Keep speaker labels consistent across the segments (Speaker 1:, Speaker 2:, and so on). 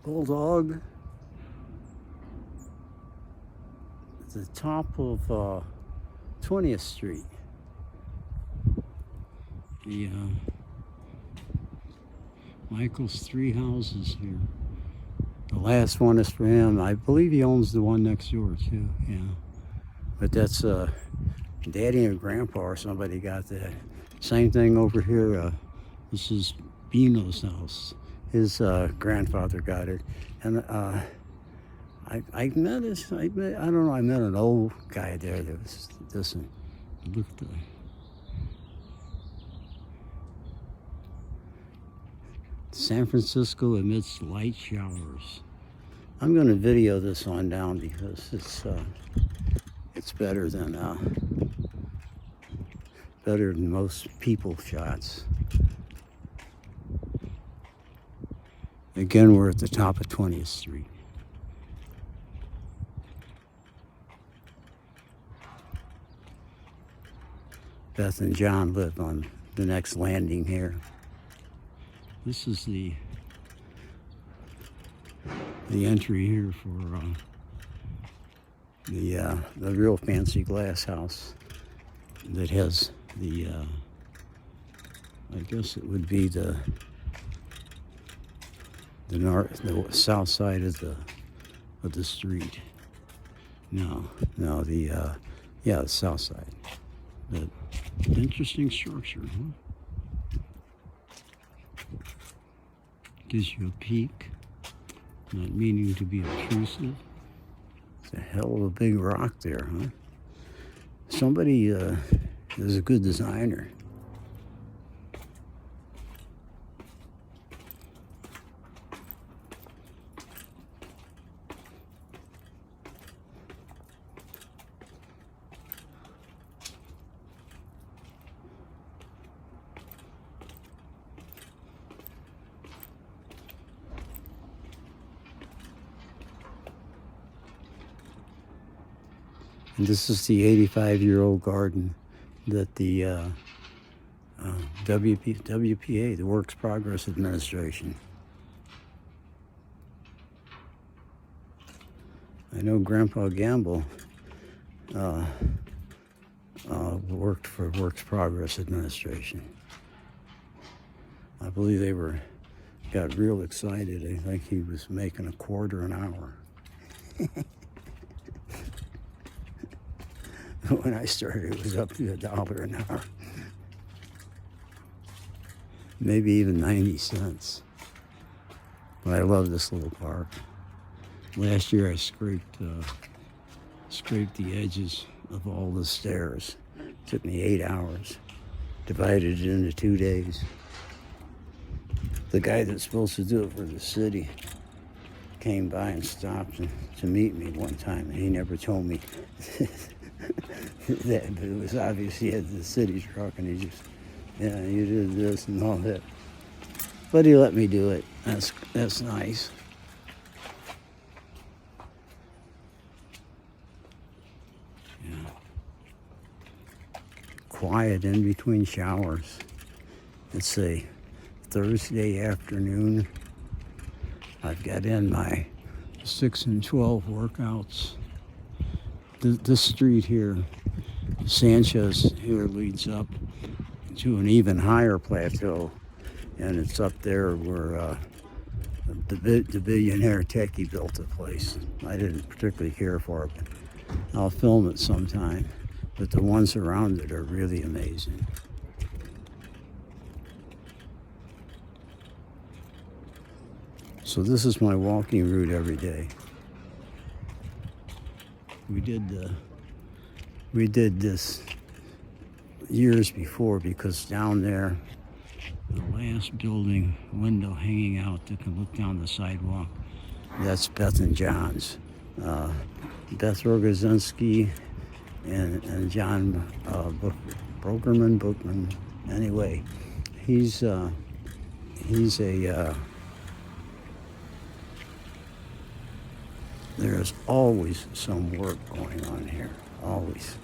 Speaker 1: Bulldog at the top of 20th Street. The Michael's three houses here. The last one is for him. I believe he owns the one next door too. Yeah, but that's Daddy and Grandpa or somebody got that. Same thing over here. This is Bino's house. His grandfather got it, and I met an old guy there that was this. Look at the San Francisco amidst light showers. I'm going to video this on down because it's better than most people shots. Again, we're at the top of 20th Street. Beth and John live on the next landing here. This is the entry here for the real fancy glass house that has the I guess it would be the south side of the street. No, the south side. But interesting structure, huh? Gives you a peek, not meaning to be obtrusive. It's a hell of a big rock there, huh? Somebody is a good designer. And this is the 85-year-old garden that the WPA, the Works Progress Administration. I know Grandpa Gamble worked for Works Progress Administration. I believe they got real excited. I think he was making $0.25 an hour. When I started, it was up to $1 an hour. Maybe even 90 cents. But I love this little park. Last year I scraped the edges of all the stairs. It took me 8 hours. Divided it into 2 days. The guy that's supposed to do it for the city came by and stopped to meet me one time, and he never told me that, but it was obvious he had the city truck, and he just, yeah, you did this and all that. But he let me do it. That's nice. Yeah. Quiet in between showers. It's a Thursday afternoon. I've got in my 6 and 12 workouts. This street here, Sanchez here, leads up to an even higher plateau, and it's up there where the billionaire techie built the place. I didn't particularly care for it, but I'll film it sometime. But the ones around it are really amazing. So this is my walking route every day. We did this years before because down there, the last building window hanging out that can look down the sidewalk, that's Beth and John's. Beth Rogozinski and John Bookman. Anyway, he's a there's always some work going on here, always.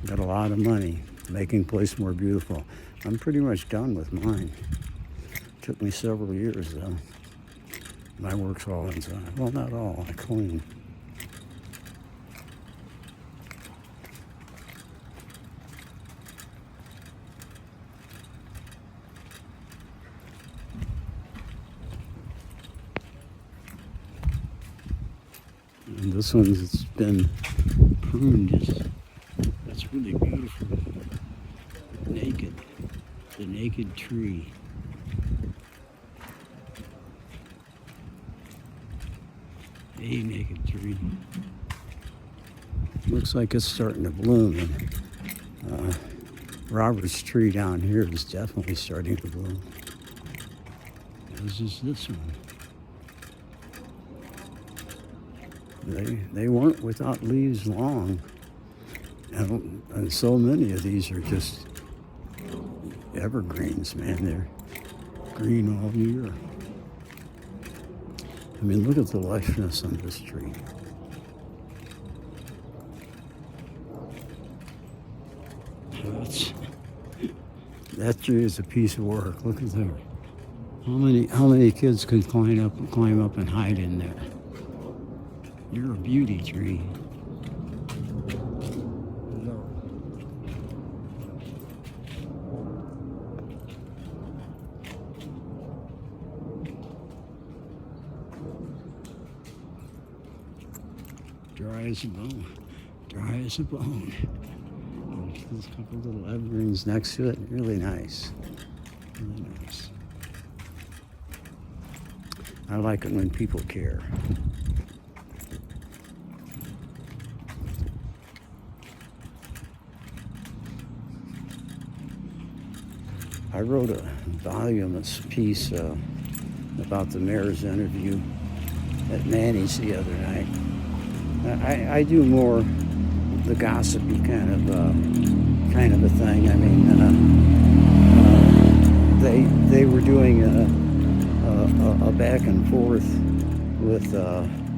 Speaker 1: Got a lot of money, making the place more beautiful. I'm pretty much done with mine. Took me several years though. My work's all inside. Well, not all. I clean. And this one's been pruned. That's really beautiful. Naked. The naked tree. A naked tree. Looks like it's starting to bloom. And, Robert's tree down here is definitely starting to bloom. As is this one. They weren't without leaves long. And so many of these are just evergreens, man. They're green all year. I mean, look at the liveness on this tree. That tree is a piece of work. Look at that. How many kids could climb up and hide in there? You're a beauty tree. Dry as a bone. Dry as a bone. There's a couple little evergreens next to it. Really nice. Really nice. I like it when people care. I wrote a voluminous piece about the mayor's interview at Manny's the other night. I do more the gossipy kind of a thing. I mean, they were doing a back and forth with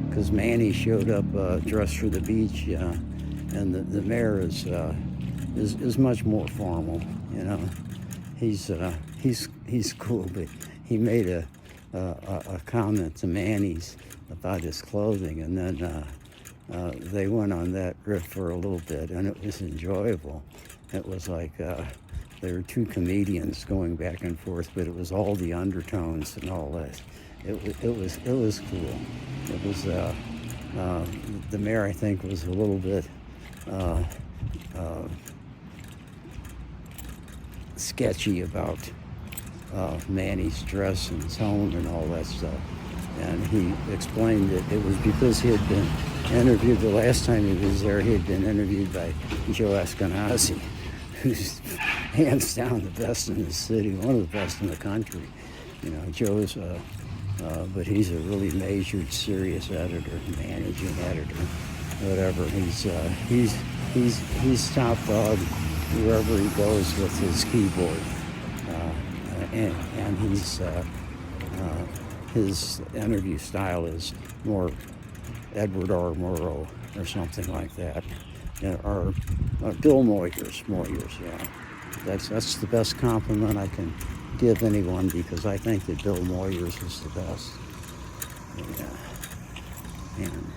Speaker 1: because Manny showed up dressed for the beach, and the mayor is much more formal. You know, he's cool, but he made a comment to Manny's about his clothing, and then they went on that riff for a little bit, and it was enjoyable. It was like there were two comedians going back and forth, but it was all the undertones and all that. It was cool. It was the mayor, I think, was a little bit sketchy about Manny's dress and tone and all that stuff. And he explained that it was because he had been interviewed the last time he was there. He had been interviewed by Joe Eskenazi, who's hands down the best in the city, one of the best in the country. You know, Joe's, but he's a really measured, serious editor, managing editor, whatever. He's top dog wherever he goes with his keyboard, and his interview style is more Edward R. Murrow or something like that, or Bill Moyers, yeah. That's the best compliment I can give anyone, because I think that Bill Moyers is the best. Yeah. And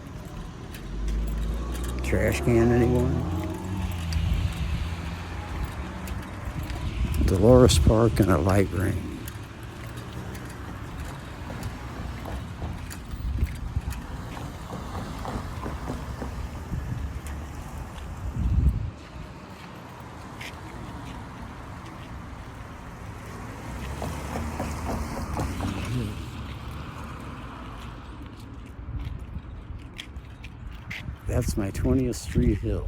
Speaker 1: trash can, anyone? Dolores Park and a light rain. That's my 20th Street Hill.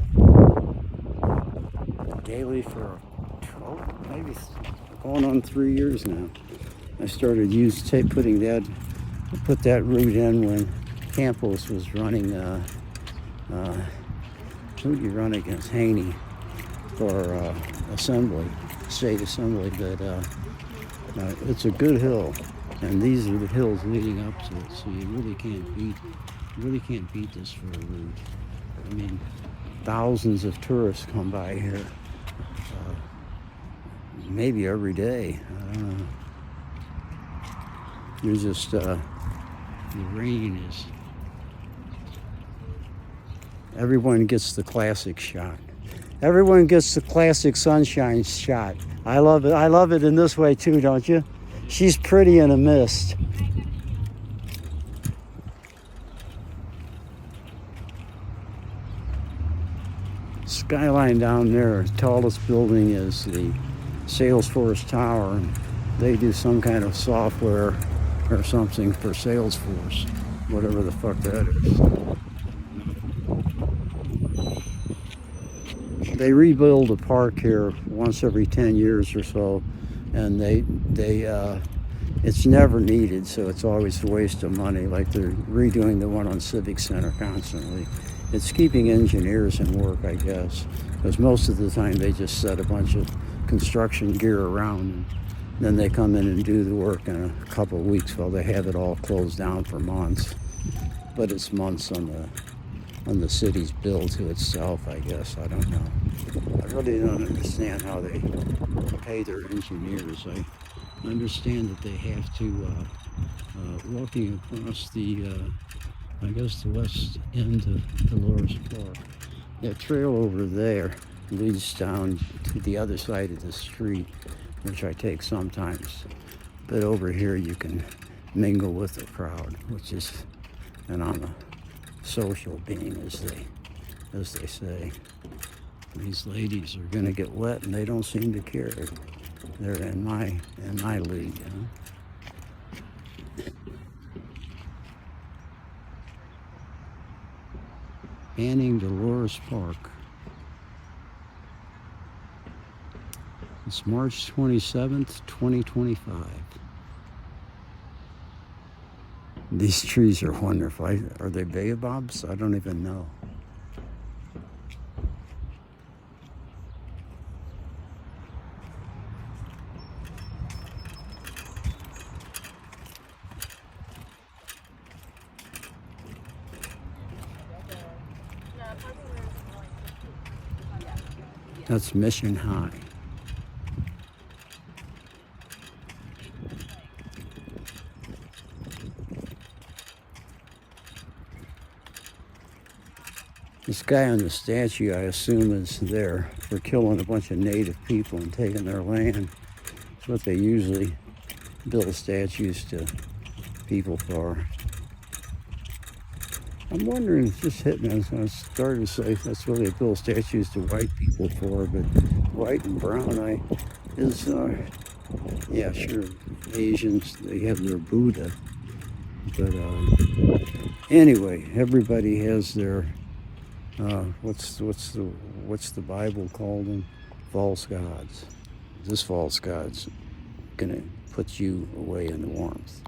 Speaker 1: Daily for maybe going on 3 years now. I started put that route in when Campos was running, who did he run against? Haney for state assembly, but it's a good hill, and these are the hills leading up to it, so you really can't beat this for a route. I mean, thousands of tourists come by here, maybe every day. I don't know. You're just, the rain is, everyone gets the classic shot. Everyone gets the classic sunshine shot. I love it. I love it in this way too, don't you? She's pretty in a mist. Skyline down there, tallest building is the Salesforce Tower. And they do some kind of software or something for Salesforce, whatever the fuck that is. They rebuild a park here once every 10 years or so, and it's never needed, so it's always a waste of money. Like they're redoing the one on Civic Center constantly. It's keeping engineers in work, I guess, because most of the time they just set a bunch of construction gear around, and then they come in and do the work in a couple of weeks while they have it all closed down for months. But it's months on the city's bill to itself, I guess. I don't know. I really don't understand how they pay their engineers. I understand that they have to, walking across the, I guess the west end of Dolores Park. That trail over there leads down to the other side of the street, which I take sometimes. But over here you can mingle with the crowd, which is, and I'm a social being, as they say. These ladies are gonna get wet and they don't seem to care. They're in my league, you know? Banning Dolores Park. It's March 27th, 2025. These trees are wonderful. Are they baobabs? I don't even know. That's Mission High. This guy on the statue, I assume, is there for killing a bunch of native people and taking their land. That's what they usually build statues to people for. I'm wondering, it's just hit me. I started to say that's what they build statues to white people for, but white and brown, yeah, sure, Asians, they have their Buddha. But anyway, everybody has their, what's the Bible called them? False gods. This false god's gonna put you away in the warmth.